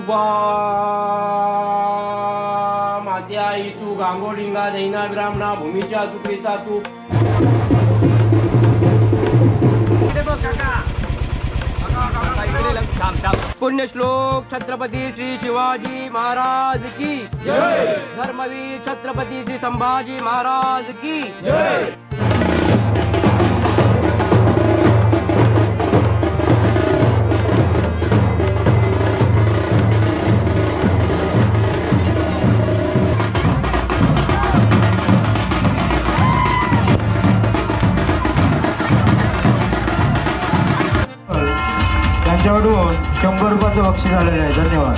उभा मात्या आई तू गांगोलिंगा दैना ब्राह्मणा भूमीच्या तुकडीचा तू पुण्यश्लोक छत्रपती श्री शिवाजी महाराज की जय। धर्मवीर छत्रपती श्री संभाजी महाराज की जय। त्यांच्याकडून 100 रुपयाचं बक्षीस आलेलं आहे। धन्यवाद।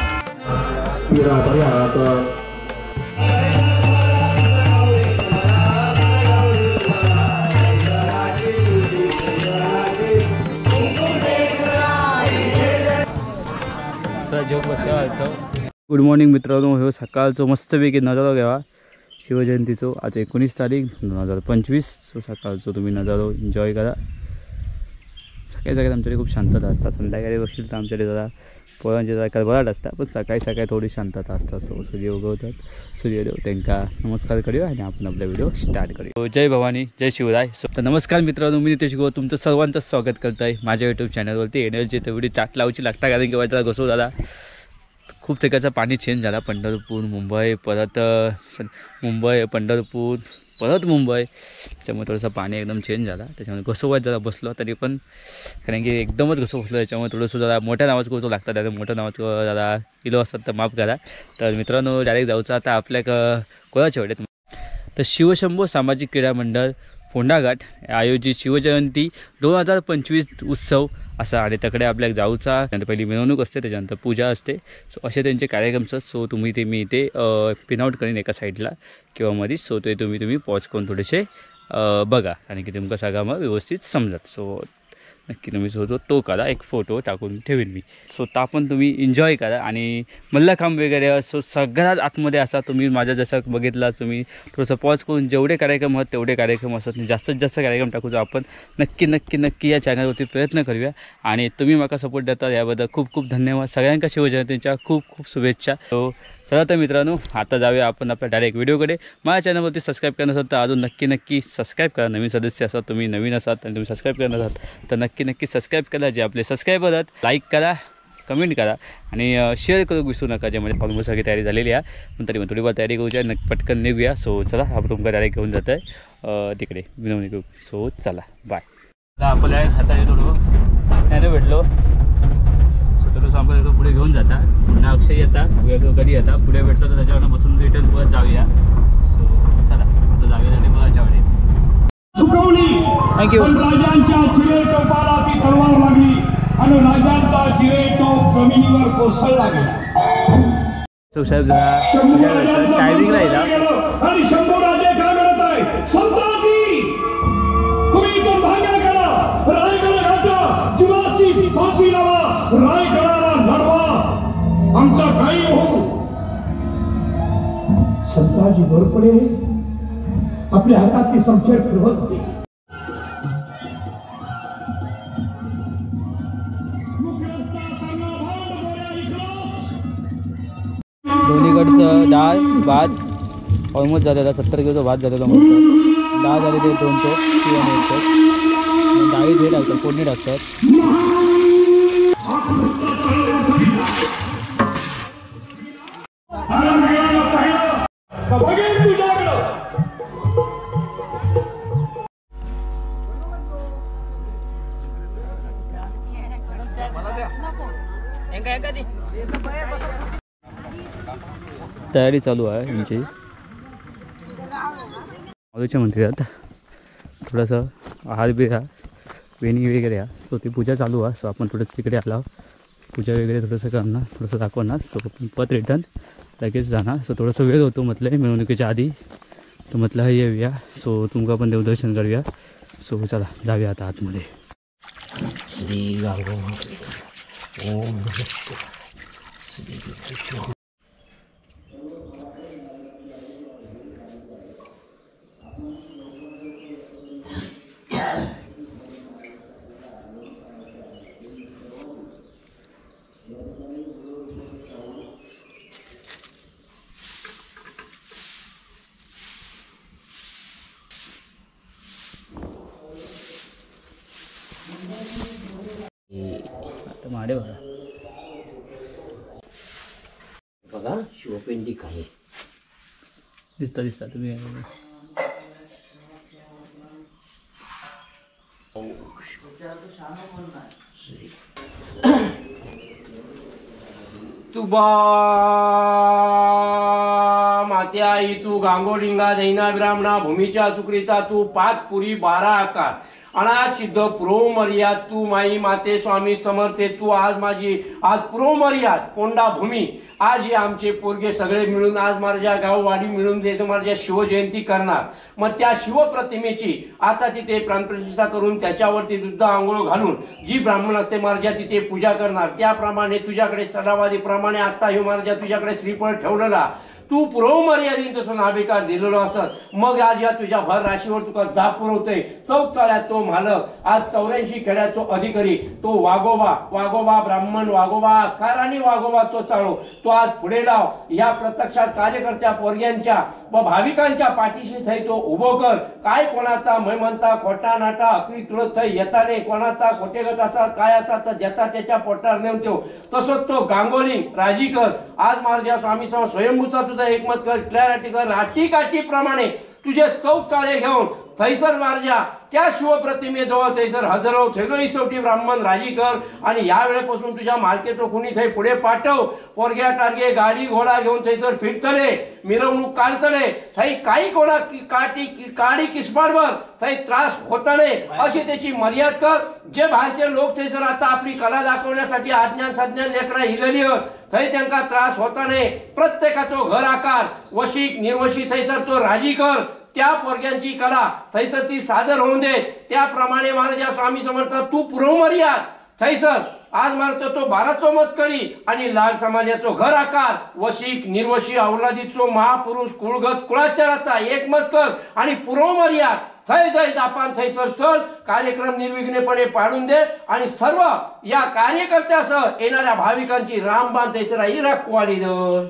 गुड मॉर्निंग मित्रांनो, हो सकाळचं मस्तपैकी नजारा घ्यावा शिवजयंतीचो। आज 19 तारीख 2025। सो सकाळचं तुम्ही नजारा एन्जॉय करा। सकाळी सकाळी आमच्याकडे खूप शांतता असतात, संध्याकाळी बघशील तर आमच्याकडे जरा पोळांचे जरा कळबळाट असतात, पण सकाळी सकाळी थोडी शांतता असतात। सो सूर्य उगवतात, सूर्यदेव त्यांना नमस्कार करूया आणि आपण आपला व्हिडिओ स्टार्ट करूया। जय भवानी, जय शिवराय। तर नमस्कार मित्रांनो, मी नितेश गो तुमचं सर्वांचं स्वागत करत आहे माझ्या यूट्यूब चॅनलवरती। एनर्जी तर व्हिडिओ चाट लावची लागता, कारण की त्याला घसो झाला खूप ठिकाणचं पाणी चेंज झाला। पंढरपूर मुंबई, परत मुंबई पंढरपूर परत मुंबई, त्याच्यामुळे थोडंसं पाणी एकदम चेंज झाला, त्याच्यामुळे घसोबात जरा बसलो तरी पण, कारण की एकदमच घसो बसलो, त्याच्यामुळे थोडंसं जरा मोठ्या नावाचं गोचो लागतं, त्यामुळे मोठ्या नावाचं जरा किलो असतात तर माफ करा। तर मित्रांनो डायरेक्ट जाऊचं आता आपल्या कोणाच्या वेळेत तर शिवशंभो सामाजिक क्रीडा मंडळ फोंडाघाट आयोजित शिवजयंती 2025 उत्सव असा, आणि त्याकडे आपल्या जाऊचा त्यानंतर पहिली मिरवणूक असते, त्याच्यानंतर पूजा असते। सो असे त्यांचे कार्यक्रमचं। सो तुम्ही ते मी इथे पिनआउट करीन एका साईडला किंवा मध्ये। सो ते तुम्ही पॉज करून थोडेसे बघा, कारण की तुमका सगळं मग व्यवस्थित समजत। सो नक्की तुम्ही जो तो करा, एक फोटो टाकून ठेवीन मी। सो ता पण तुम्ही एन्जॉय करा, आणि मल्लखांब वगैरे सो सगळ्यात आतमध्ये असा तुम्ही माझ्या जसं बघितला, तुम्ही थोडंसं पॉज करून जेवढे कार्यक्रम आहेत तेवढे कार्यक्रम असतात, जास्तीत जास्त कार्यक्रम टाकूचो आपण नक्की नक्की नक्की या चॅनलवरती प्रयत्न करूया। आणि तुम्ही मला सपोर्ट देता याबद्दल खूप खूप धन्यवाद। सगळ्यांका शिवजयंतीच्या खूप खूप शुभेच्छा। सो चला तर मित्रांनो आता जाऊया आपण आपल्या डायरेक्ट व्हिडिओकडे। माझ्या चॅनलवरती सबस्क्राईब करणार असाल तर अजून नक्की नक्की सबस्क्राईब करा। नवीन सदस्य असाल, तुम्ही नवीन असाल आणि तुम्ही सबस्क्राईब करणार असाल तर नक्की नक्की सबस्क्राईब करा। जे आपले सबस्क्राईबर आहेत लाईक करा, कमेंट करा आणि शेअर करू विसरू नका। ज्यामध्ये ऑलमोस्ट सगळी तयारी झालेली आहे, पण तरी पण थोडीफार तयारी करूया, पटकन निघूया। सो चला आपण तुमका डायरेक्ट घेऊन जात आहे तिकडे विनवणी करू। सो चला बाय। आपल्या हातात थोडं त्याने भेटलो, थोडंसं आमचं पुढे घेऊन जाता, पुन्हा अक्षय येतात कधी येतात पुढे भेटलो तर त्याच्यावर बसून रिटर्न परत जाऊया। सो चला आता जाऊया झाले बघाच्या वेळी। थँक्यू। राजांच्या चिरेटोपाला ती तलवार लागली आणि राजांचा चिरेटोप जमिनीवर कोसळला गेला। सो साहेब जरा टायमिंग राहिला आणि शंभू राजे काय म्हणत आहे, संताजी तुम्ही इथून भाग्य करा, रायगड घाटा, जीवाची फाशी लावा, रायगडाला लढवा, आमचा काही हो। संताजी बरोबरे आपल्या हातातली समशेर फिरवत होते। दोन्हीकडचं डाळ भात ऑलमोस्ट झालेला, 70 किलोचा भात झालेला म्हणतात। डाळ झाले ते 200 किंवा मिळतात, डाळी हे टाकतात, फोडणी टाकतात। तयारी चालू आहे यांची माऊलीच्या मंदिरात, थोडंसं आहार बिहार वेणी वगैरे आहे। सो ती पूजा चालू आहे। सो आपण थोडंसं तिकडे आला, पूजा वगैरे थोडंसं करणार, थोडंसं दाखवणार। सो परत रिटर्न लगेच जाणार। सो थोडंसं वेळ होतो म्हटलं मिरवणुकीच्या आधी, तर म्हटलं येऊया। सो तुमका पण देवदर्शन करूया। सो चला जाऊया आता आतमध्ये। आता माडे बघा बघा शिवपेंडी काय दिसता तुम्ही तू बा मात्या आई तू गांगोलिंगा दैना ब्राह्मणा भूमीच्या चुकरीता तू 5 पुरी 12 आकार अनाथ सिद्ध प्रोमर्याद तू माई माते स्वामी समर्थे तू आज माझी आज प्रोमर्याद पोंडा भूमी आज हे आमचे पोरगे सगळे मिळून आज माझ्या गाववाडी मिळून देतो माझ्या शिवजयंती करणार मग त्या शिवप्रतिमेची आता तिथे प्राणप्रतिष्ठा करून त्याच्यावरती दुध आंघोळ घालून जी ब्राह्मण असते माझ्या तिथे पूजा करणार त्याप्रमाणे तुझ्याकडे सदावादी प्रमाणे आता हे माझ्या तुझ्याकडे श्रीफळ ठेवलेला तू पुरवमर्यादीन तसं नाभिकार दिलेलो असत मग आज या तुझ्या भर राशीवर तुका जाप पुरवतोय चौक चाळ्यात तो मालक आज 84 खेड्यात तो अधिकारी तो वागोबा ब्राह्मण वागोबा आकाराने वागोबा तो चालू तो आज पुढे लाव या प्रत्यक्षात कार्यकर्त्या पोरग्यांच्या व भाविकांच्या पाठीशी थई तो उभो कर काय कोणाचा म्हणता खोटा नाटा अकरी तुळत थई येताने कोणाचा खोटेगत असा काय असा तर ज्याचा त्याच्या पोटावर नेऊन ठेव तसंच तो गांगोली राजीकर आज माझ्या स्वामी स्वयंभूचा तुझा एकमत कर क्लॅरिटी कर राटी प्रमाणे तुझे चौक चाळे घेऊन थैसर मार्जा त्या शिवप्रतिमेजवळ थैसर हजरो थैलोई शेवटी ब्राह्मण राजीकर आणि या वेळेपासून तुझ्या मार्केट कुणी थै पुढे पाठव पोरग्या टारगे गाडी घोडा घेऊन थैसर फिरतले मिरवणूक काढतले थै काही कोणा काडी किस्माडवर थै त्रास होतले अशी त्याची मर्याद कर जे बाहेरचे लोक थैसर आता आपली कला दाखवण्यासाठी आज्ञान संज्ञान लेकरा हिलेली थै त्यांना त्रास होताने प्रत्येकाचो घर आकार वशिक निर्वशी थैसर तो राजीकर त्या पोरग्यांची कला थैसर ती सादर होऊन दे त्याप्रमाणे महाराजा स्वामी समर्थ तू पुरवमर्याद थैसर आज मारतो तो 12 मत करी आणि लाल समाजाचो घर आकार वशिक निर्वशी अवलादीचो महापुरुष कुळगत कुळाचाराचा एकमत कर आणि पुरवमर्याद थै दापान थैसर चल कार्यक्रम निर्विघ्नपणे पाडून दे आणि सर्व या कार्यकर्त्यासह येणाऱ्या भाविकांची रामबाण थैसर ही राखवाली दर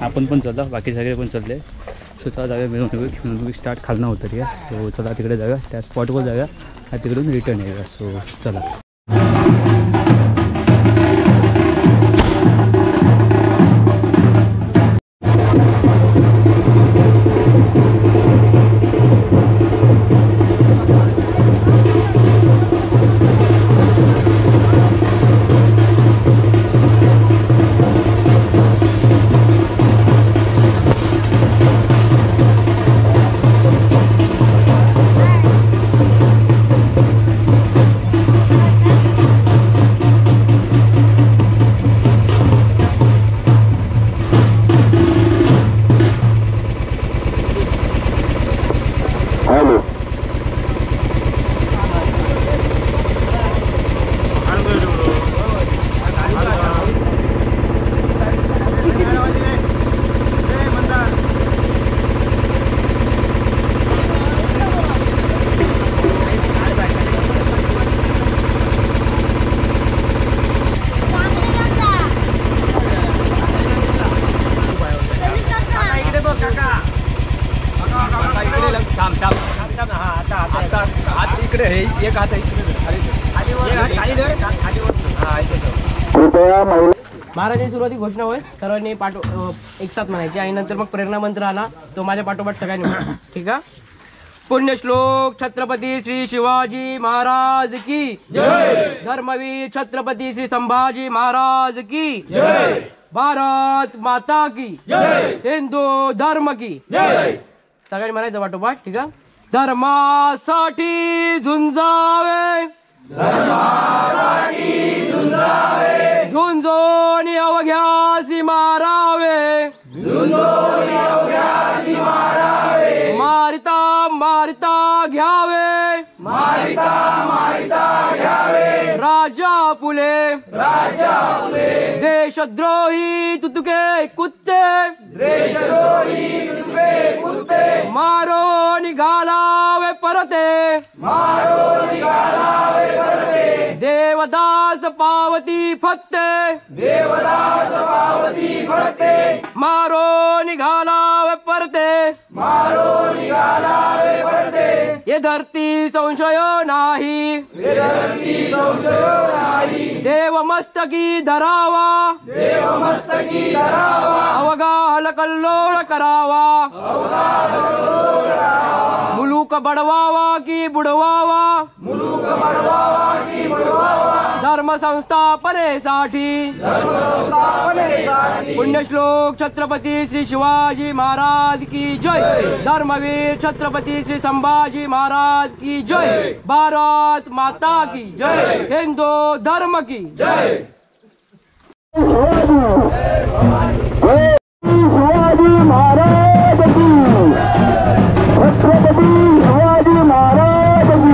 आपण पण चालला बाकी सगळे पण चालले सो चला जाऊया मिरवणूक स्टार्ट खालना होतं रे सो चला तिकडे जाऊया त्या स्पॉटवर जाऊया तिकडून रिटर्न येऊया सो चला महाराजांची सुरुवाती घोषणा होईल सर्वांनी एक साथ म्हणायची आणि नंतर मग प्रेरणा मंत्र आला तो माझ्या पाठोपाठ सगळ्यांनी ठीक आहे पुण्यश्लोक छत्रपती श्री शिवाजी महाराज की जय धर्मवीर छत्रपती श्री संभाजी महाराज की जय भारत माता की जय हिंदू धर्म की जय सगळ्यांनी म्हणायचं पाठोपाठ ठीक आहे धर्मासाठी झुंजावे झुंजोनी अवघ्यासी मारावे मारिता मारिता घ्यावे राजा फुले देशद्रोही तुतुके कुत्ते मारो निघालावे परते देवदास पावती फत्ते मारो निघालावे परते ये धरती संशय नाही देव मस्तकी धरावा अवगा हलकल्लोळ करावा मुलूक बडवावा की बुडवावा धर्म संस्थापनेसाठी पुण्यश्लोक छत्रपती श्री शिवाजी महाराज की जय। धर्मवीर छत्रपती श्री संभाजी महाराज की जय। भारत माता की जय। हिंदू धर्म की जय। शिवाजी महाराज की छत्रपती शिवाजी महाराज की।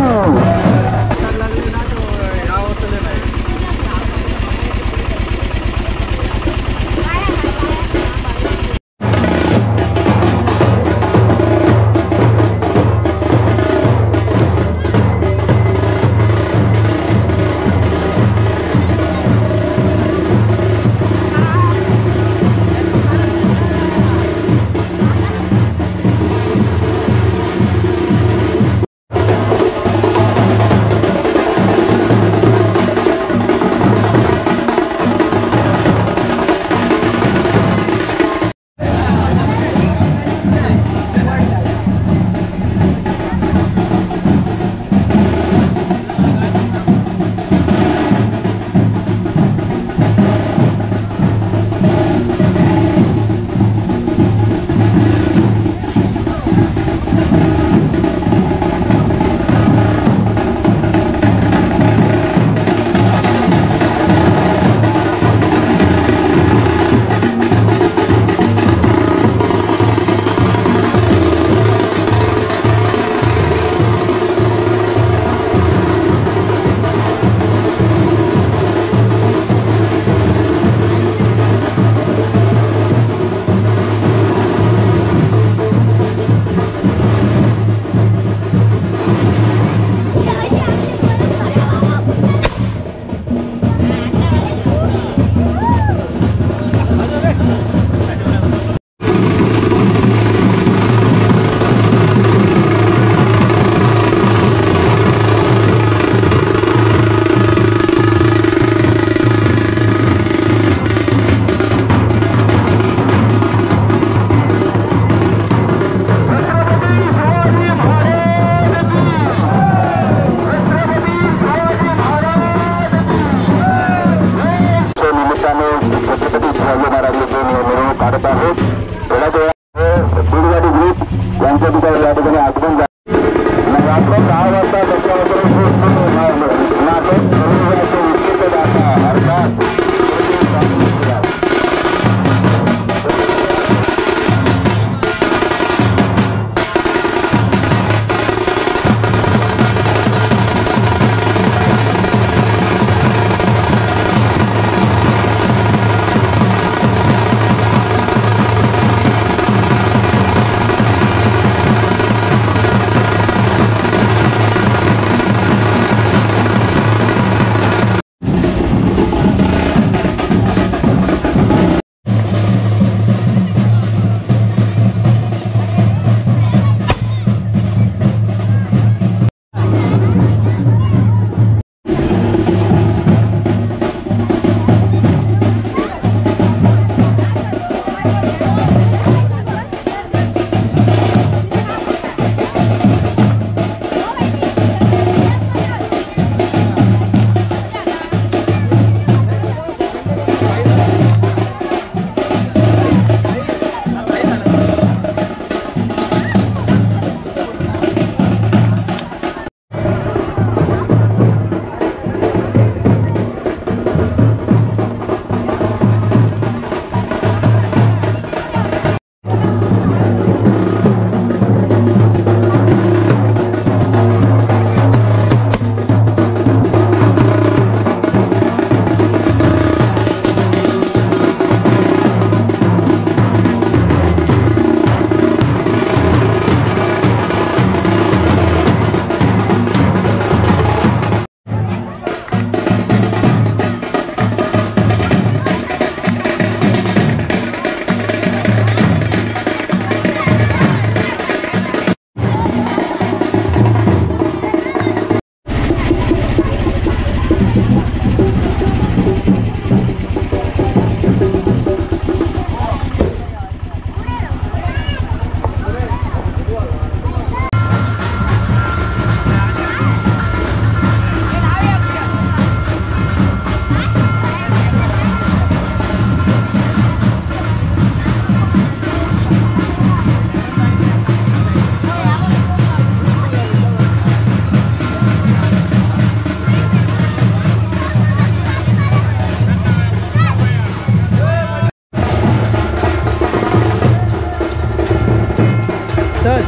चल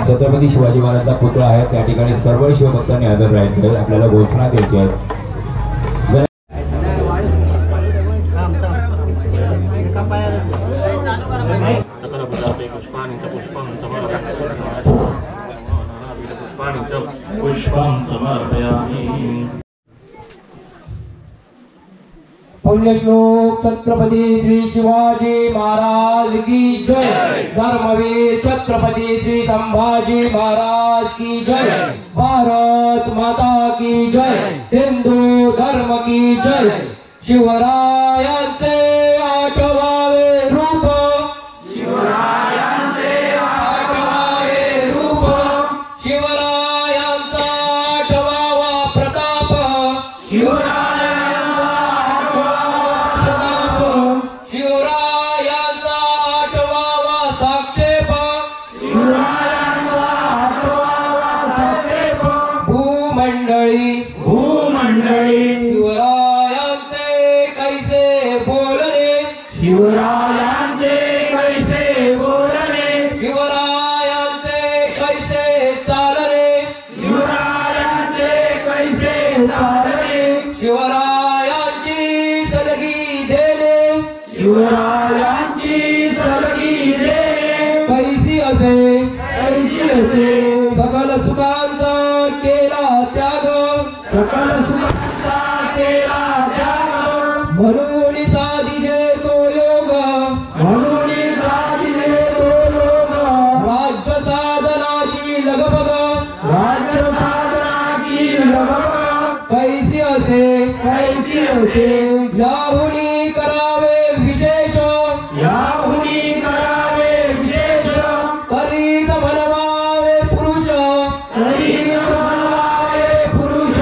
छत्रपती शिवाजी महाराजांचा पुतळा आहे त्या ठिकाणी सर्व शिवभक्तांनी हजर राहायचं आहे. आपल्याला घोषणा द्यायची आहे. पुण्यश्लोक छत्रपती श्री शिवाजी महाराज की जय. धर्मवीर छत्रपती श्री संभाजी महाराज की जय. भारत माता की जय. हिंदू धर्म की जय. शिवरायांचे आठवावे रूप. शिवरायांचे आठवावे रूप. शिवरायांचा आठवावा प्रताप. शिवरायांचे कैसे बोलणे. शिवरायांचे कैसे चालणे. शिवरायांचे कैसे चालणे. शिवरायांची सलगी देणे. शिवरायांची सलगी देणे. कैसी असे सकल सुखांचा केला त्याग. सकल सुखांचा केला त्याग. म्हणून साधिले तो योग. म्हणून साधिले तो योग. राज्य साधनाची लगबग. राज्य साधनाची लगबग. कैसी असे याहुनी करावे विशेष. याहुनी करावे विशेष. करीत बनवावे पुरुष. करीत बनवावे पुरुष.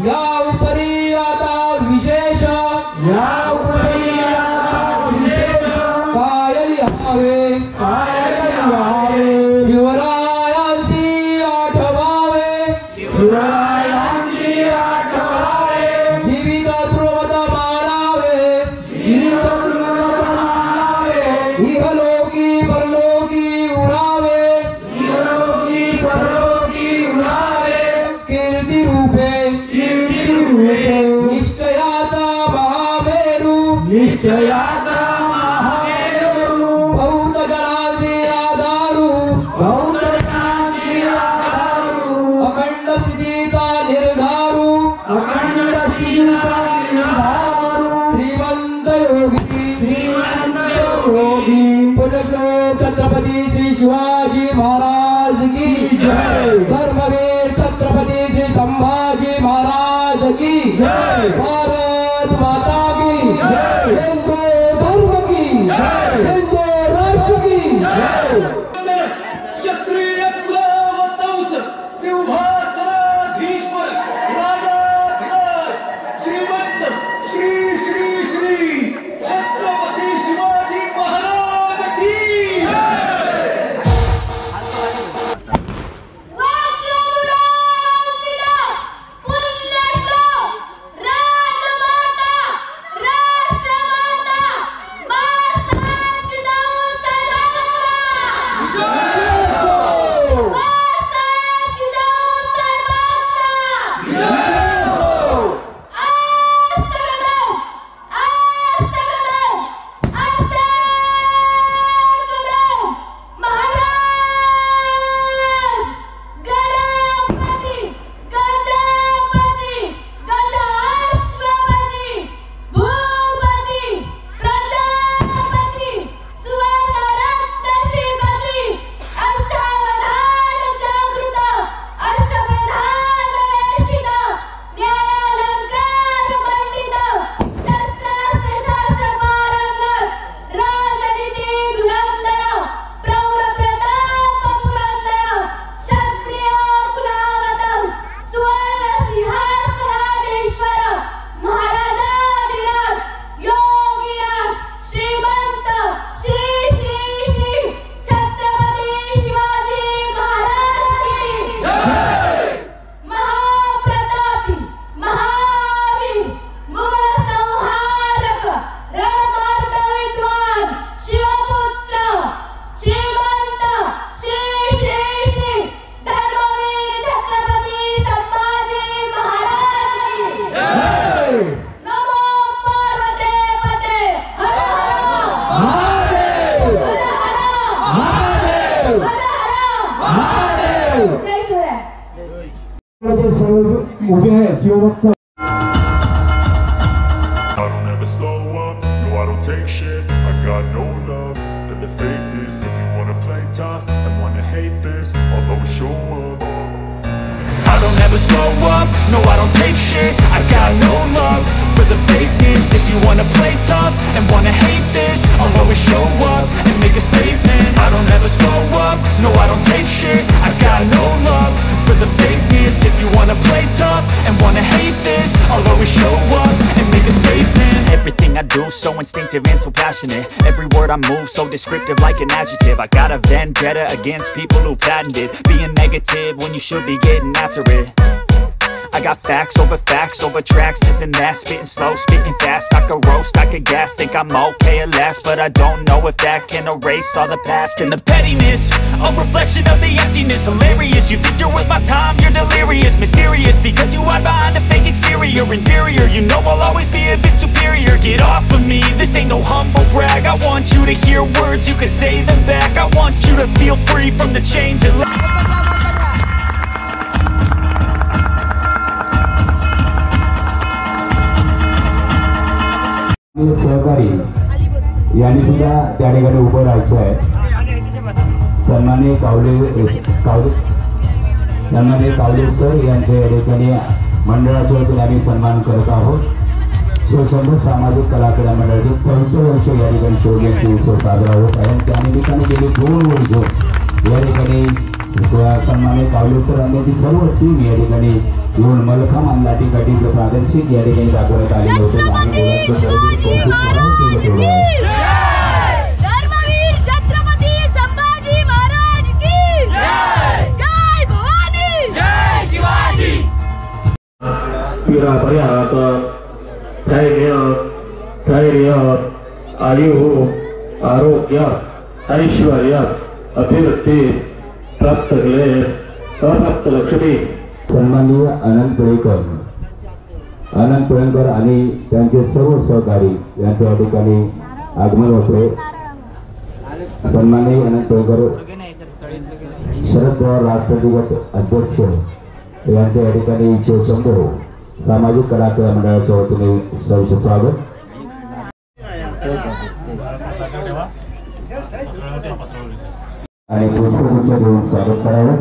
या उपरी आता विशेष. या उपरी आता विशेष. काय लिहावे. काय लिहावे. शिवरायांची आठवावे. शिवरायांची आठवावे जीवित ध्रुवत मारावे इहलोकी परलोकी उरावे कीर्ती रूपे निश्चयाचा महामेरू बहुत जनाचे आधारू अखंड स्थितीचा निर्धारू श्रीमंत योगी पुण्यश्लोक छत्रपती श्री शिवाजी महाराज की धर्मवीर छत्रपती श्री संभाजी महाराज की भारत माता की हिंदू धर्म की हिंदू राष्ट्र की क्षत्रिय कुलवंश सिंहासनाधीश्वर राजाधिराज श्रीमंत श्री श्री श्री छत्रपती शिवाजी महाराज की उभे आहेत शिवभक्त I don't ever slow up, no I don't take shit. I got no love for the fakeness. If you wanna play tough and wanna hate this, I'll always show up. I don't ever slow up, no I don't take shit. I got no love for the fakeness. If you wanna play tough and wanna hate this, I'll always show up and make a statement. I don't ever slow up, no I don't take shit. I got no love for the fakeness. If you wanna play tough and wanna hate this, I'll always show up and make a statement. Everything I do so instinctive and so passionate. Every word I move so descriptive like an adjective. I got a vendetta against people who patented being negative when you should be getting after it. I got facts over tracks, this and that. Spitting slow, spitting fast. I could roast, I could gas. Think I'm okay at last, but I don't know if that can erase all the past. And the pettiness, a reflection of the emptiness. Hilarious, you think you're worth my time, you're delirious. Mysterious, because you hide behind a fake exterior. Inferior, you know I'll always be a bit superior. Get off of me, this ain't no humble brag. I want you to hear words, you can say them back. I want you to feel free from the chains and सहकारी यांनी सुद्धा त्या ठिकाणी उभं राहायचं आहे. सन्माननीय Kawale sir यांच्या या ठिकाणी मंडळाच्या वतीने आम्ही सन्मान करत आहोत. शिवशंभ सामाजिक कलाक्रीडा मंडळाचे 4थे वर्ष या ठिकाणी शिवजयंती उत्सव साजरा होत आहे. त्या निमित्ताने गेली 2 वर्ष या ठिकाणी सन्माननीय कावले सर आणि सर्व टीम या ठिकाणी येऊन मलखांब आणि लाठीकाठीचं प्रादेशिक या ठिकाणी दाखवण्यात आलेलं होतं. धर्मवीर छत्रपती संभाजी महाराज की जय. जय भवानी, जय शिवाजी. पर्यंत धैर्य आयु आरोग्य ऐश्वर्य अभिवृद्धी प्राप्त केले अप्राप्त लक्ष्मी. सन्माननीय आनंद पुळेकर आणि त्यांचे सर्व सहकारी यांच्या या ठिकाणी आगमन होते. सन्माननीय आनंद पुळेकर शरद पवार राष्ट्रवादी अध्यक्ष यांच्या या ठिकाणी शिवशंभो सामाजिक कलाकार मंडळाच्या वतीने सहर्ष स्वागत. आणि पुष्पगुच्छ देऊन स्वागत करावं.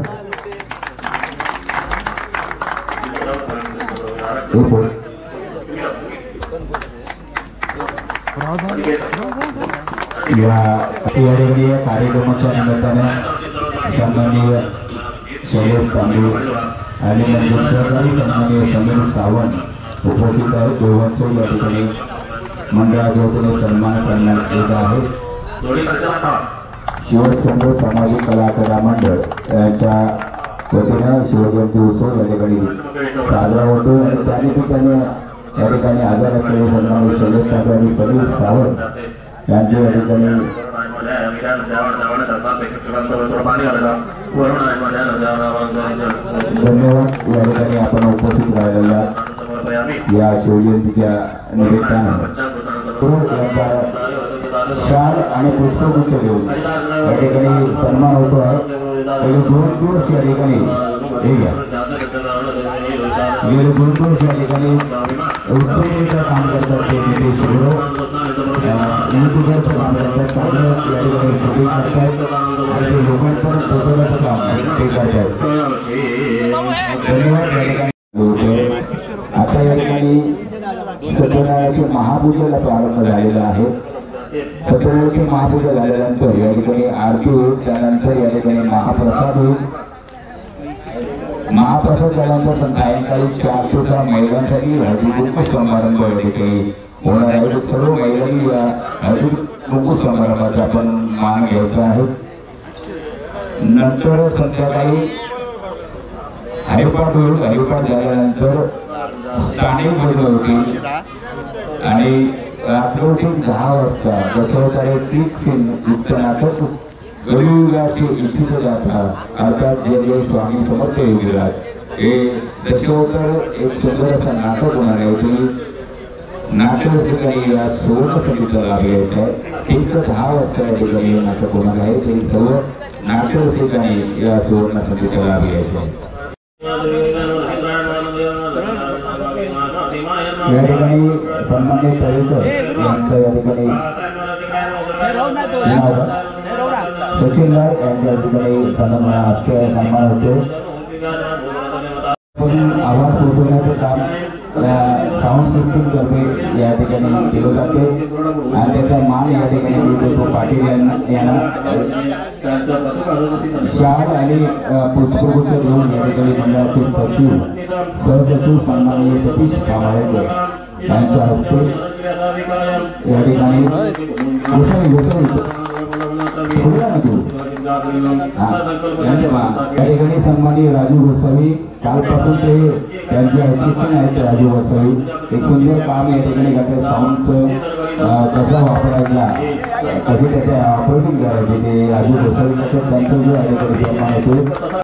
या कार्यक्रमाच्या निमित्ताने सन्माननीय शैलेश तांबे आणि सन्माननीय समीर सावंत उपस्थित आहेत. दोघांचे या ठिकाणी मंडळाच्या वतीने सन्मान करण्यात येत आहे. शिवशंभो सामाजिक कलाकार मंडळ यांच्या वतीनं शिवजयंती उत्सव या ठिकाणी साजरा होतो आणि त्यानिमित्ताने या ठिकाणी आजाराचे सन्माननीय शैलेश तांबे आणि समीर सावंत यांचे या ठिकाणी धन्यवाद. या ठिकाणी आपण उपस्थित राहिलेल्या या शिवजयंतीच्या निमित्तानं शाल आणि पुष्पगुच्छ देऊन या ठिकाणी सन्मान होतो आहे. गेले 2 दिवस या ठिकाणी गेले 2 दिवस या ठिकाणी उत्तेजनाचं काम करतात ते नितेश युट्यूबरचं काम करतात. चांगलं या ठिकाणी शूटिंग करतात आणि ते लोकांपर्यंत पोहोचवण्याचं काम ते करतात. धन्यवाद. या ठिकाणी आता या ठिकाणी सत्यनारायणाच्या महापूजेला प्रारंभ झालेला आहे. सत्यनारायणाची महापूजा झाल्यानंतर या ठिकाणी आरती होईल. त्यानंतर या ठिकाणी महाप्रसाद होईल. महाप्रसाद झाल्यानंतर पण सायंकाळी 4 ते 6 महिलांसाठी हळदी-कुंकू समारंभ या ठिकाणी होणार आहे. सर्व महिलांनी या हळदी-कुंकू समारंभाचा आपण मान घ्यायचा आहे. नंतर संध्याकाळी हरिपाठ होईल. हरिपाठ झाल्यानंतर स्थानिक भजन होतील आणि रात्री 10 वाजता दशावतारे पीक सिंग युक्त नाटक गरुडाचे इच्छित जाता अर्थात जे स्वामी समर्थ योगीराज हे दशावतार एक सुंदर असं नाटक होणार आहे. तुम्ही नाटक ठिकाणी या सुवर्ण संगीता लाभ घ्यायचा आहे. ठीक 10 वाजता या ठिकाणी हे नाटक होणार आहे. ते सर्व नाटक ठिकाणी या सुवर्ण संगीता लाभ घ्यायचा आहे. या ठिकाणी सन्माननीय तळेकर यांचं या ठिकाणी सचिन लाल यांच्या ठिकाणी सन्मान होते. आवाज पोहोचवण्याचं काम साऊंड सिस्टीम तर्फे या ठिकाणी केलं जाते आणि त्याचा मान या ठिकाणी पाटील यांना शाल आणि पुष्पगुच्छ देऊन या ठिकाणी मंडळाचे सहसचिव सन्माननीय सतीश कांबळे यांच्या हस्ते या ठिकाणी या ठिकाणी सन्माननीय राजू गोसावी कालपासून ते त्यांचे अचिंतन आहेत. राजू गोसावी एक सुंदर काम या ठिकाणी करतात. साऊंडचं कसा वापरायचा कसे त्याचे ऑपरेटिंग करायचे ते राजू गोसावी करतात. त्यांचं जो आहे ते सन्मान होतो.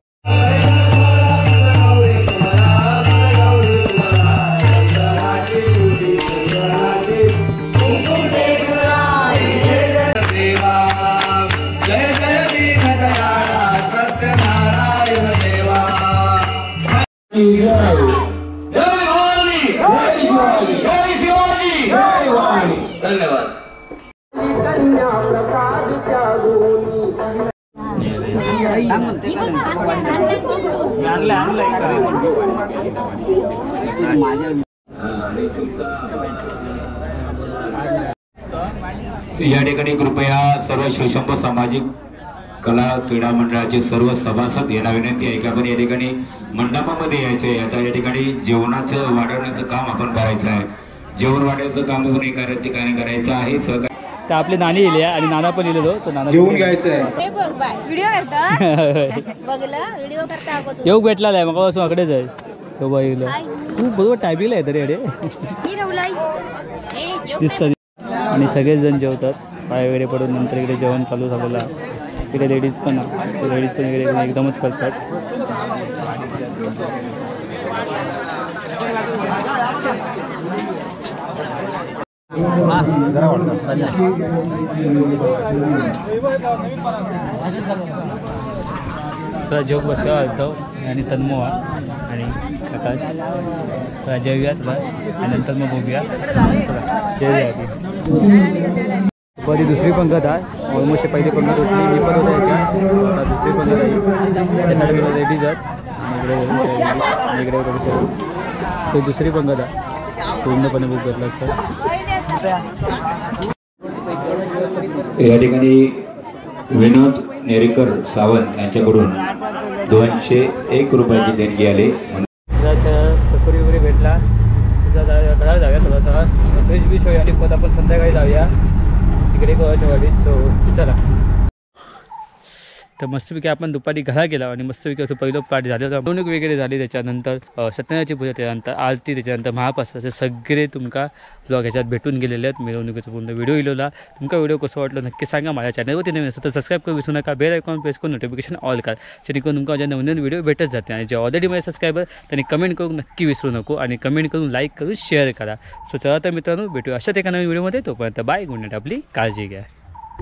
या ठिकाणी कृपया सर्व शिवशंभो सामाजिक कला क्रीडा मंडळाचे सर्व सभासद यांना विनंती आहे की आपण या ठिकाणी मंडपामध्ये यायचे. आता या ठिकाणी जेवणाचं वाढवण्याचं काम आपण करायचं आहे. जेवण वाढवायचं काम करायचं आहे. सहकार तर आपले नानी येले आणि नाना पण येलेलो तर नाना जेवून घ्यायचं आहे. व्हिडिओ करता बघला व्हिडिओ करता येऊ भेटला आहे मग अकडेच आहे. तो बाईला खूप बरोबर टायमिंगला आहे तरी अरे दिसतं. आणि सगळेच जण जेवतात पाय वगैरे पडून. नंतर इकडे जेवण चालू झालेलं आहे. इकडे लेडीज पण इकडे एकदमच करतात. चला जोग बसवा होतो आणि तन्मोहा आणि काका चला जेवूयात आणि नंतर मग बघूया. जेवूया दुपारी दुसरी पंगत आहे. ऑलमोस्ट पहिली पंगत उठली मी पण होतो याच्या. दुसरी पंगत आहे रेडीज आहेत इकडे सो दुसरी पंगत आहे पूर्णपणे बुक घेतलं असतं. या ठिकाणी विनोद नेरेकर सावंत यांच्याकडून 201 रुपयाची देणगी आली. चकोरी वगैरे भेटला घरात जाऊया थोडासा फ्रेश बी होईल आणि परत आपण संध्याकाळी जाऊया तिकडे गोव्याच्या वाडीत. सो चला. तर मस्तपैकी आपण दुपारी घरा गेला आणि मस्तपैकी असं पहिलं पाठ झालं होतं. मिरवणूक वगैरे झाली. त्याच्यानंतर सत्यनारायणाची पूजा, त्याच्यानंतर आरती, त्याच्यानंतर महाप्रसाद हे सगळे तुमका ब्लॉग ह्याच्यात भेटून गेलेले आहेत. मिरवणुकीचा पूर्ण व्हिडिओ इलोला. तुमका व्हिडिओ कसं वाटलं नक्की सांगा. माझ्या चॅनलवरती नवीन असतं तर सबस्क्राईब करू विसरू नका. बेल आयकॉन प्रेस करून नोटिफिकेशन ऑल करा जेणेकरून तुमका माझ्या नवीन व्हिडिओ भेटत जाते. आणि जे ऑलरेडी माझे सबस्क्रायबर त्यांनी कमेंट करून नक्की विसरू नको आणि कमेंट करून लाईक करून शेअर करा. सो चला तर मित्रांनो भेटूया अशा एका नवीन व्हिडिओमध्ये. तोपर्यंत बाय. Good night. आपली काळजी घ्या.